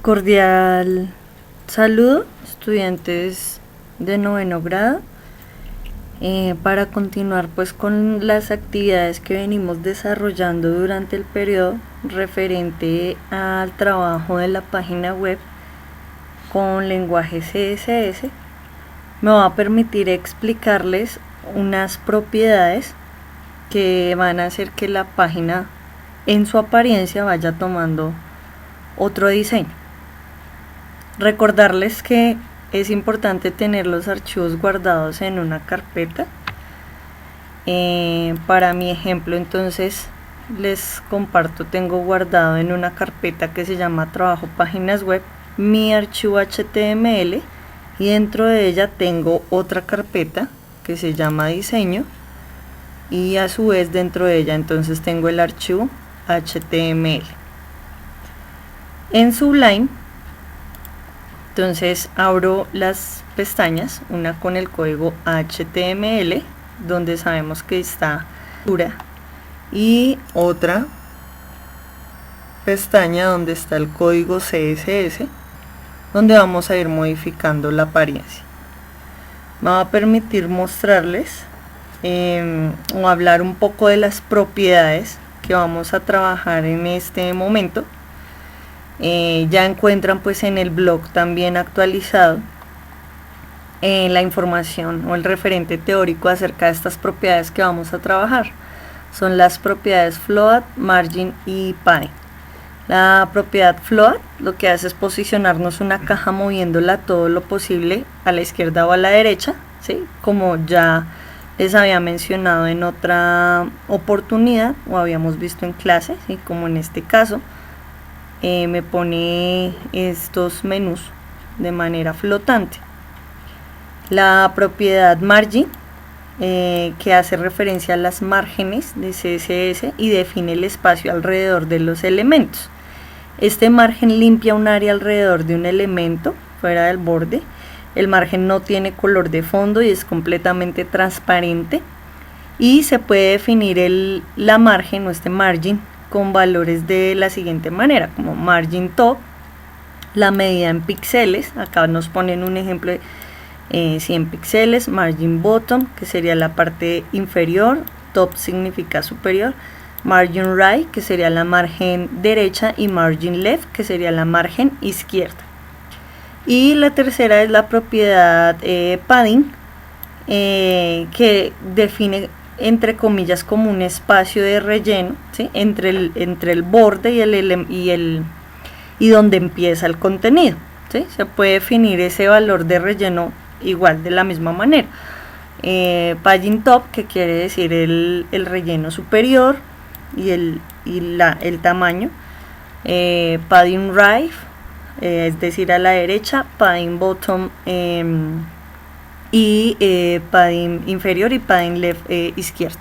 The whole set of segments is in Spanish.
Cordial saludo, estudiantes de noveno grado. Para continuar pues con las actividades que venimos desarrollando durante el periodo referente al trabajo de la página web con lenguaje CSS, me va a permitir explicarles unas propiedades que van a hacer que la página en su apariencia vaya tomando otro diseño. Recordarles que es importante tener los archivos guardados en una carpeta. Para mi ejemplo, entonces les comparto, tengo guardado en una carpeta que se llama trabajo páginas web mi archivo HTML, y dentro de ella tengo otra carpeta que se llama diseño, y a su vez dentro de ella entonces tengo el archivo HTML. En Sublime entonces abro las pestañas, una con el código HTML, donde sabemos que está dura, y otra pestaña donde está el código CSS, donde vamos a ir modificando la apariencia. Me va a permitir mostrarles o hablar un poco de las propiedades que vamos a trabajar en este momento. Ya encuentran pues en el blog también actualizado la información o el referente teórico acerca de estas propiedades que vamos a trabajar. Son las propiedades float, margin y padding. La propiedad float lo que hace es posicionarnos una caja moviéndola todo lo posible a la izquierda o a la derecha, ¿sí? Como ya les había mencionado en otra oportunidad o habíamos visto en clase, ¿sí? Como en este caso. Me pone estos menús de manera flotante. La propiedad margin, que hace referencia a las márgenes de CSS y define el espacio alrededor de los elementos. Este margen limpia un área alrededor de un elemento fuera del borde. El margen no tiene color de fondo y es completamente transparente, y se puede definir la margen o este margin con valores de la siguiente manera, como margin top, la medida en píxeles, acá nos ponen un ejemplo de 100 píxeles, margin bottom, que sería la parte inferior, top significa superior, margin right, que sería la margen derecha, y margin left, que sería la margen izquierda. Y la tercera es la propiedad padding, que define entre comillas como un espacio de relleno, ¿sí? entre el borde y donde empieza el contenido, ¿sí? Se puede definir ese valor de relleno igual de la misma manera. Padding top, que quiere decir el relleno superior y el tamaño. Padding right, es decir a la derecha. Padding bottom, y padding inferior, y padding left, izquierda.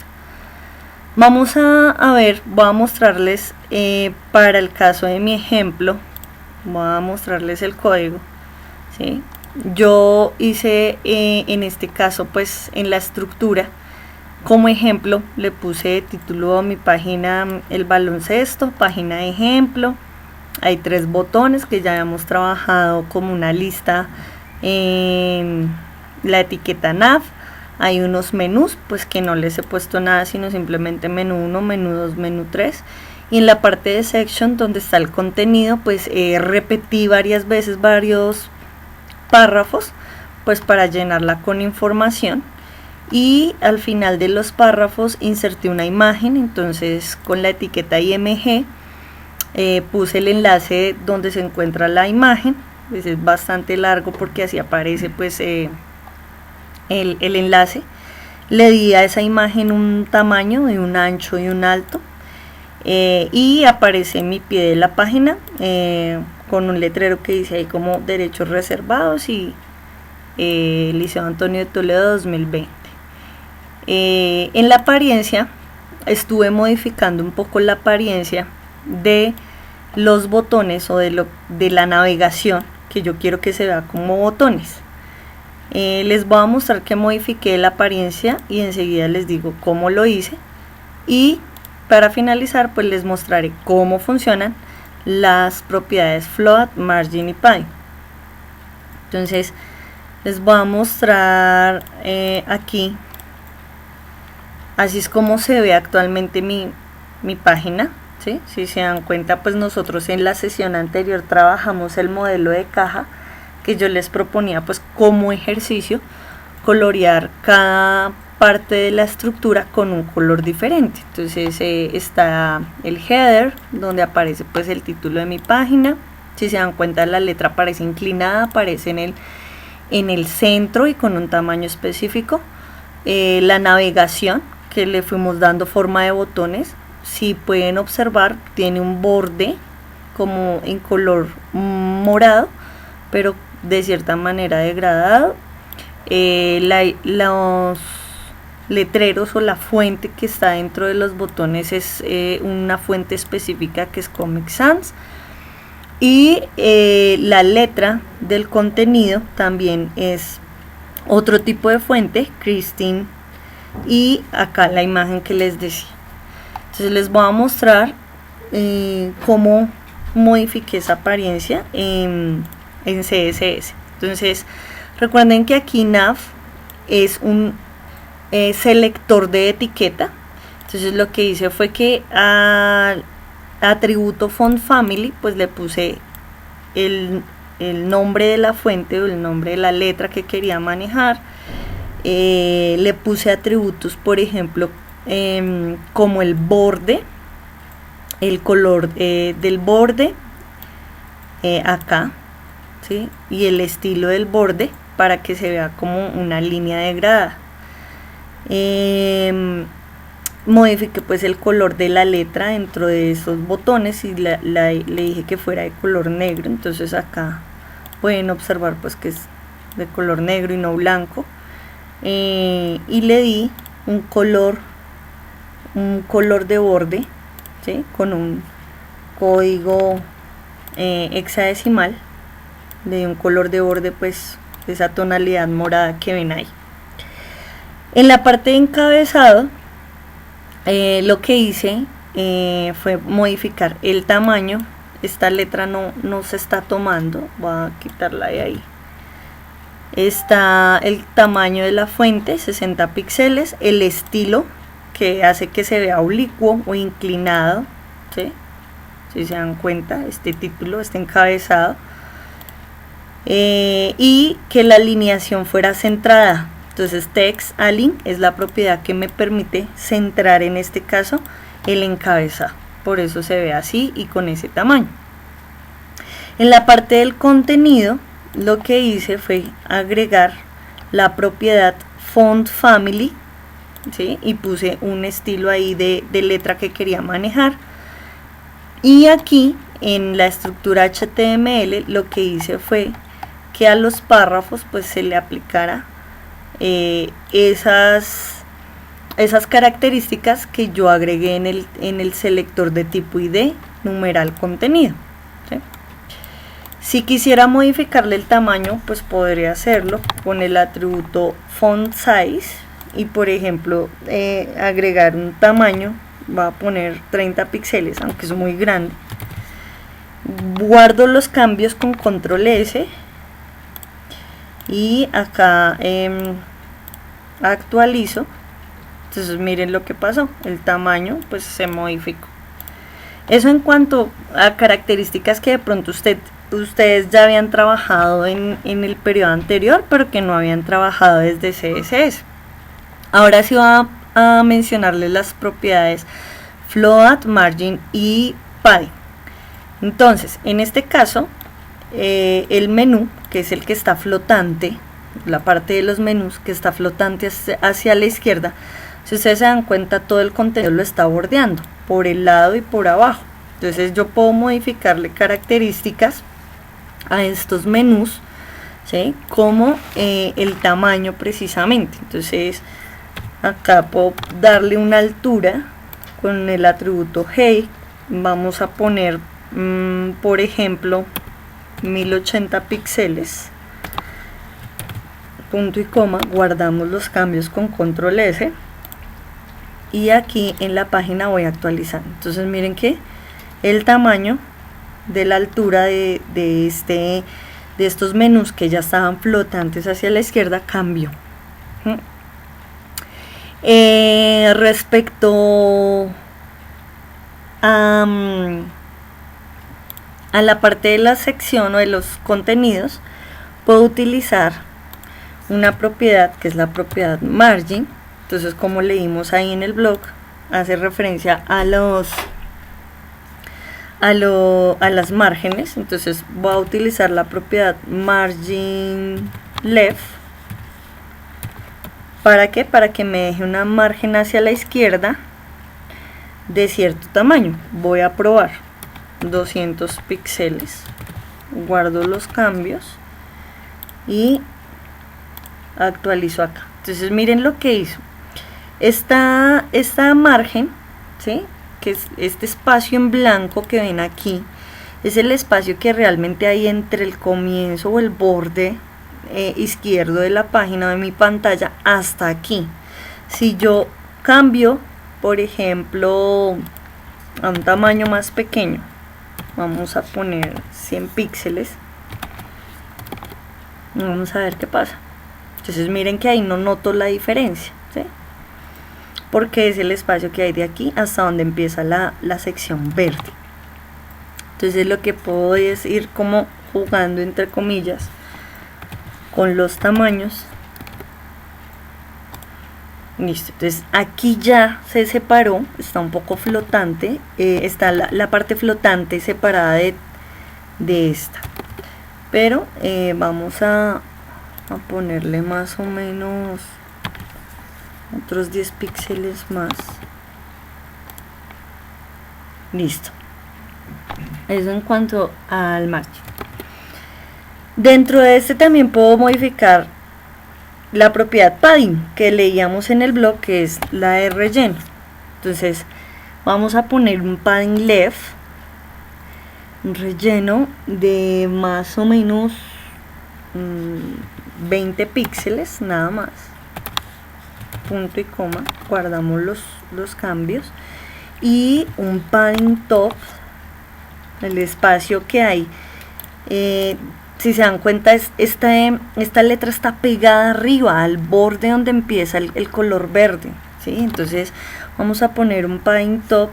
Vamos a ver, voy a mostrarles para el caso de mi ejemplo, voy a mostrarles el código, ¿sí? Yo hice en este caso pues en la estructura como ejemplo le puse título a mi página el baloncesto, página de ejemplo. Hay 3 botones que ya hemos trabajado como una lista en la etiqueta nav. Hay unos menús pues que no les he puesto nada, sino simplemente menú 1, menú 2, menú 3. Y en la parte de section, donde está el contenido, pues repetí varias veces varios párrafos pues para llenarla con información, y al final de los párrafos inserté una imagen. Entonces con la etiqueta img puse el enlace donde se encuentra la imagen. Pues es bastante largo porque así aparece pues el enlace. Le di a esa imagen un tamaño de un ancho y un alto, y aparece en mi pie de la página con un letrero que dice ahí como derechos reservados y Liceo Antonio de Toledo 2020. En la apariencia estuve modificando un poco la apariencia de los botones o de la navegación, que yo quiero que se vea como botones. Les voy a mostrar que modifiqué la apariencia y enseguida les digo cómo lo hice, y para finalizar pues les mostraré cómo funcionan las propiedades float, margin y pie. Entonces les voy a mostrar aquí, así es como se ve actualmente mi página, ¿sí? Si se dan cuenta, pues nosotros en la sesión anterior trabajamos el modelo de caja que yo les proponía pues como ejercicio colorear cada parte de la estructura con un color diferente. Entonces está el header donde aparece pues el título de mi página. Si se dan cuenta, la letra aparece inclinada, aparece en el centro y con un tamaño específico. La navegación, que le fuimos dando forma de botones, si pueden observar, tiene un borde como en color morado, pero de cierta manera degradado. Los letreros o la fuente que está dentro de los botones es una fuente específica que es Comic Sans. Y la letra del contenido también es otro tipo de fuente, Christine, y acá la imagen que les decía. Entonces les voy a mostrar cómo modifiqué esa apariencia en CSS. Entonces recuerden que aquí nav es un selector de etiqueta. Entonces lo que hice fue que al atributo font family pues le puse el nombre de la fuente o el nombre de la letra que quería manejar. Le puse atributos, por ejemplo, como el borde, el color del borde acá, ¿sí? Y el estilo del borde para que se vea como una línea degradada. Modifiqué pues el color de la letra dentro de esos botones y le dije que fuera de color negro. Entonces acá pueden observar pues que es de color negro y no blanco. Y le di un color de borde, ¿sí? Con un código hexadecimal. Le di un color de borde pues de esa tonalidad morada que ven ahí. En la parte de encabezado lo que hice fue modificar el tamaño. Esta letra no se está tomando, voy a quitarla de ahí. Está el tamaño de la fuente, 60 píxeles, el estilo que hace que se vea oblicuo o inclinado, ¿sí? Si se dan cuenta, este título, este encabezado, y que la alineación fuera centrada. Entonces text align es la propiedad que me permite centrar en este caso el encabezado, por eso se ve así y con ese tamaño. En la parte del contenido lo que hice fue agregar la propiedad font family, ¿sí? Y puse un estilo ahí de letra que quería manejar. Y aquí en la estructura HTML lo que hice fue que a los párrafos pues se le aplicara esas características que yo agregué en el selector de tipo ID numeral contenido, ¿sí? Si quisiera modificarle el tamaño pues podría hacerlo con el atributo font size y por ejemplo agregar un tamaño, va a poner 30 píxeles aunque es muy grande. Guardo los cambios con control S y acá actualizo. Entonces miren lo que pasó, el tamaño pues se modificó. Eso en cuanto a características que de pronto ustedes ya habían trabajado en el periodo anterior pero que no habían trabajado desde CSS. Ahora sí va a mencionarles las propiedades float, margin y padding. Entonces en este caso el menú, que es el que está flotante, la parte de los menús que está flotante hacia la izquierda, si ustedes se dan cuenta todo el contenido lo está bordeando por el lado y por abajo. Entonces yo puedo modificarle características a estos menús, ¿sí? Como el tamaño precisamente. Entonces acá puedo darle una altura con el atributo height. Vamos a poner por ejemplo 1080 píxeles, punto y coma, guardamos los cambios con control S y aquí en la página voy a actualizar. Entonces miren que el tamaño de la altura de estos menús que ya estaban flotantes hacia la izquierda cambió. Respecto a la parte de la sección o de los contenidos, puedo utilizar una propiedad que es la propiedad margin. Entonces, como leímos ahí en el blog, hace referencia a las márgenes. Entonces voy a utilizar la propiedad margin left. ¿Para qué? Para que me deje una margen hacia la izquierda de cierto tamaño. Voy a probar 200 píxeles, guardo los cambios y actualizo acá. Entonces miren lo que hizo. Esta margen, ¿sí?, que es este espacio en blanco que ven aquí, es el espacio que realmente hay entre el comienzo o el borde izquierdo de la página de mi pantalla hasta aquí. Si yo cambio, por ejemplo, a un tamaño más pequeño, vamos a poner 100 píxeles, vamos a ver qué pasa. Entonces miren que ahí no noto la diferencia, ¿sí?, porque es el espacio que hay de aquí hasta donde empieza la sección verde. Entonces lo que puedo es ir como jugando entre comillas con los tamaños. Listo, entonces aquí ya se separó, está un poco flotante, está la parte flotante separada de esta, pero vamos a ponerle más o menos otros 10 píxeles más. Listo, eso en cuanto al margen. Dentro de este también puedo modificar la propiedad padding que leíamos en el blog, que es la de relleno. Entonces vamos a poner un padding left, un relleno de más o menos 20 píxeles nada más, punto y coma, guardamos los cambios, y un padding top, el espacio que hay, si se dan cuenta, esta letra está pegada arriba al borde donde empieza el color verde, ¿sí? Entonces vamos a poner un padding top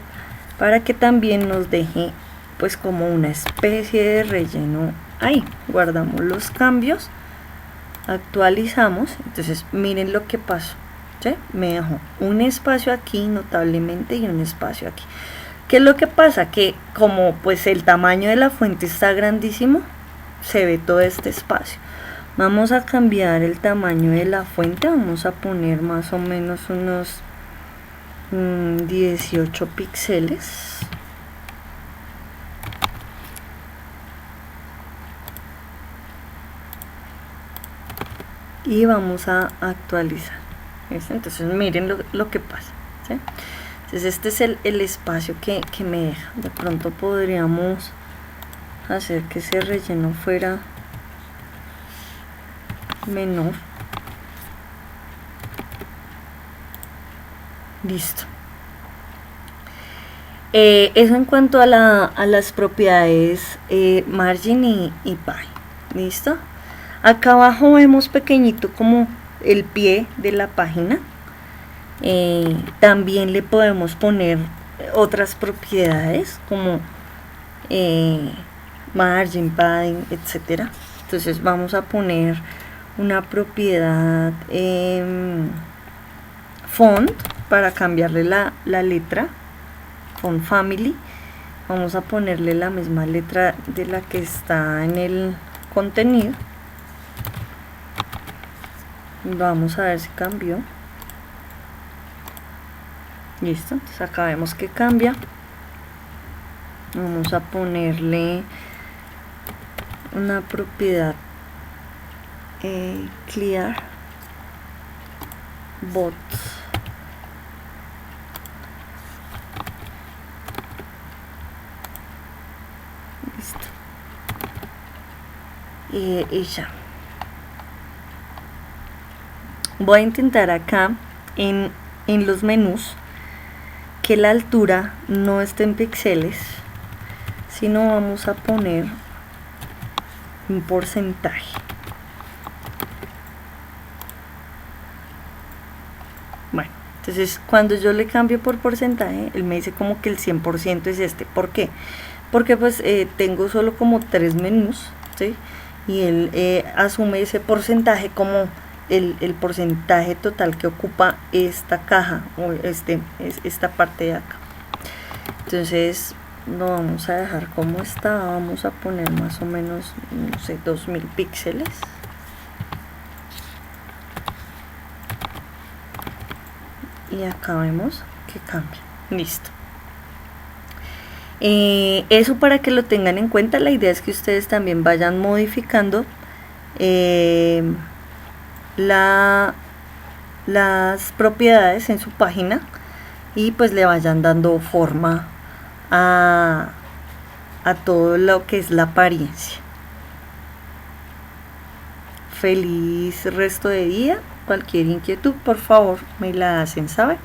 para que también nos deje pues como una especie de relleno ahí. Guardamos los cambios, actualizamos. Entonces miren lo que pasó, ¿sí? Me dejó un espacio aquí notablemente y un espacio aquí. ¿Qué es lo que pasa? Que como pues el tamaño de la fuente está grandísimo, se ve todo este espacio. Vamos a cambiar el tamaño de la fuente, vamos a poner más o menos unos 18 píxeles. Y vamos a actualizar. ¿Ves? Entonces miren lo que pasa, ¿sí? Entonces este es el espacio que me deja. De pronto podríamos hacer que ese relleno fuera menor. Listo. Eso en cuanto a las propiedades margin y padding. Listo. Acá abajo vemos pequeñito como el pie de la página. También le podemos poner otras propiedades como margin, padding, etcétera. Entonces vamos a poner una propiedad font para cambiarle la letra, font family. Vamos a ponerle la misma letra de la que está en el contenido. Vamos a ver si cambió. Listo, entonces acá vemos que cambia. Vamos a ponerle una propiedad clear bot. Listo. Y ya. Voy a intentar acá en los menús que la altura no esté en píxeles, sino vamos a poner un porcentaje. Bueno, entonces cuando yo le cambio por porcentaje, él me dice como que el 100% es este. ¿Por qué? Porque pues tengo solo como 3 menús, ¿sí? Y él asume ese porcentaje como el porcentaje total que ocupa esta caja o esta parte de acá. Entonces lo vamos a dejar como está, vamos a poner más o menos, no sé, 2000 píxeles. Y acá vemos que cambia. Listo. Eso para que lo tengan en cuenta. La idea es que ustedes también vayan modificando las propiedades en su página y pues le vayan dando forma a todo lo que es la apariencia. Feliz resto de día. Cualquier inquietud, por favor, me la hacen saber.